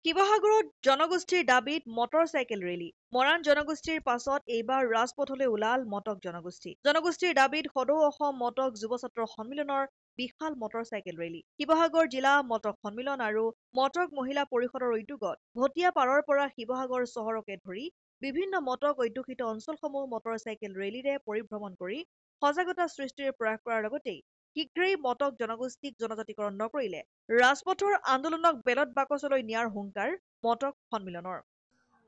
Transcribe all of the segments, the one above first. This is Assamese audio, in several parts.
শিৱসাগৰত জনগোষ্ঠীৰ দাবীত মটৰচাইকেল ৰেলী। মৰাণ জনগোষ্ঠীৰ পাছত এইবাৰ ৰাজপথলৈ ওলাল মটক জনগোষ্ঠী। জনগোষ্ঠীৰ দাবীত সদৌ অসম মটক যুৱ ছাত্ৰ সন্মিলনৰ বিশাল মটৰচাইকেল ৰেলী। শিৱসাগৰ জিলা মটক সন্মিলন আৰু মটক মহিলা পৰিষদৰ উদ্যোগত ভটিয়াপাৰৰ পৰা শিৱসাগৰ চহৰকে ধৰি বিভিন্ন মটক অধ্যুষিত অঞ্চলসমূহ মটৰচাইকেল ৰেলীৰে পৰিভ্ৰমণ কৰি সজাগতা সৃষ্টিৰ প্ৰয়াস কৰাৰ লগতে শীঘ্ৰেই মটক জনগোষ্ঠীক জনজাতিকৰণ নকৰিলে ৰাজপথৰ আন্দোলনক বেলট বাকচলৈ নিয়াৰ হুংকাৰ মটক সন্মিলনৰ।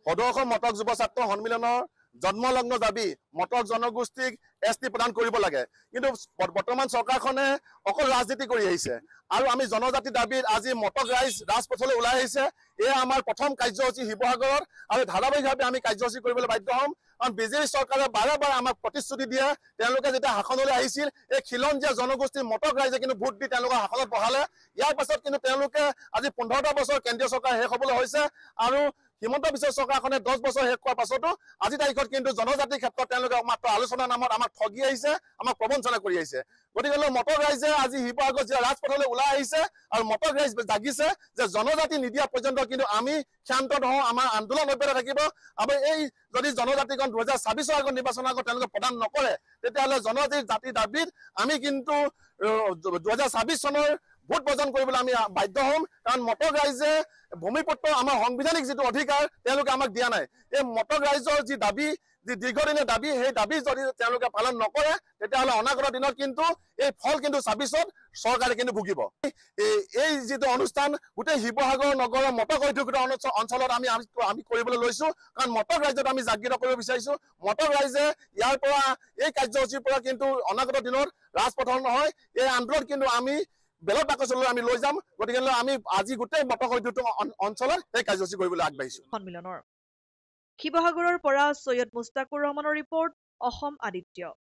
সদৌ অসম মটক যুৱ ছাত্ৰ সন্মিলনৰ জন্মলগ্ন দাবী মটক জনগোষ্ঠীক এছটি প্ৰদান কৰিব লাগে। কিন্তু বৰ্তমান চৰকাৰখনে অকল ৰাজনীতি কৰি আহিছে আৰু আমি জনজাতি দাবীত আজি মটক ৰাইজ ৰাজপথলৈ ওলাই আহিছে। এয়া আমাৰ প্ৰথম কাৰ্যসূচী শিৱসাগৰত আৰু ধাৰাবাহিকভাৱে আমি কাৰ্যসূচী কৰিবলৈ বাধ্য হ'ম। কাৰণ বিজেপি চৰকাৰে বাৰে বাৰে আমাক প্ৰতিশ্ৰুতি দিয়ে। তেওঁলোকে যেতিয়া শাসনলৈ আহিছিল এই খিলঞ্জীয়া জনগোষ্ঠীৰ মটক ৰাইজে কিন্তু ভোট দি তেওঁলোকক শাসনত বহালে। ইয়াৰ পাছত কিন্তু তেওঁলোকে আজি 15টা বছৰ কেন্দ্ৰীয় চৰকাৰ শেষ হ'বলৈ হৈছে আৰু হিমন্ত বিশ্ব চৰকাৰখনে 10 বছৰ শেষ কৰাৰ পাছতো আজি তাৰিখত কিন্তু জনজাতিৰ ক্ষেত্ৰত তেওঁলোকে মাত্ৰ আলোচনাৰ নামত আমাক ঠগি আহিছে, আমাক প্ৰবঞ্চনা কৰি আহিছে। গতিকে মটক ৰাইজে আজি শিৱসাগৰ জিলা ৰাজপথলৈ ওলাই আহিছে আৰু মটক ৰাইজ জাগিছে যে জনজাতি নিদিয়া পৰ্যন্ত কিন্তু আমি ক্ষান্ত নহওঁ, আমাৰ আন্দোলন অব্যাহত থাকিব। আৰু এই যদি জনজাতিকৰণ 2026 আগত নিৰ্বাচনৰ আগত তেওঁলোকে প্ৰদান নকৰে তেতিয়াহ'লে জনজাতিৰ দাবীত আমি কিন্তু 2026 চনৰ ভোট বৰ্জন কৰিবলৈ আমি বাধ্য হ'ম। কাৰণ মটক ৰাইজে ভূমিপুত্ৰ আমাৰ সাংবিধানিক যিটো অধিকাৰ তেওঁলোকে আমাক দিয়া নাই। এই মটক ৰাইজৰ যি দাবী, যি দীৰ্ঘদিনীয়া দাবী, সেই দাবী যদি তেওঁলোকে পালন নকৰে তেতিয়াহ'লে অনাগত দিনত কিন্তু এই ফল কিন্তু 26ত চৰকাৰে কিন্তু ভুগিব। এই যিটো অনুষ্ঠান গোটেই শিৱসাগৰ নগৰৰ মটক অধ্যুষিত অঞ্চলত আমি কৰিবলৈ লৈছোঁ। কাৰণ মটক ৰাইজত আমি জাগৃত কৰিব বিচাৰিছোঁ। মটক ৰাইজে ইয়াৰ পৰা এই কাৰ্যসূচীৰ পৰা কিন্তু অনাগত দিনত ৰাজপথৰ নহয় এই আন্দোলন কিন্তু আমি বেলট বাকচলৈ আমি লৈ যাম। গতিকে আমি আজি গোটেই মটক অধ্যুষিত অঞ্চলত এই কাৰ্যসূচী কৰিবলৈ আগবাঢ়িছোঁ। সন্মিলনৰ শিৱসাগৰৰ পৰা সৈয়দ মুস্তাকুৰ ৰহমানৰ ৰিপৰ্ট, অসম আদিত্য।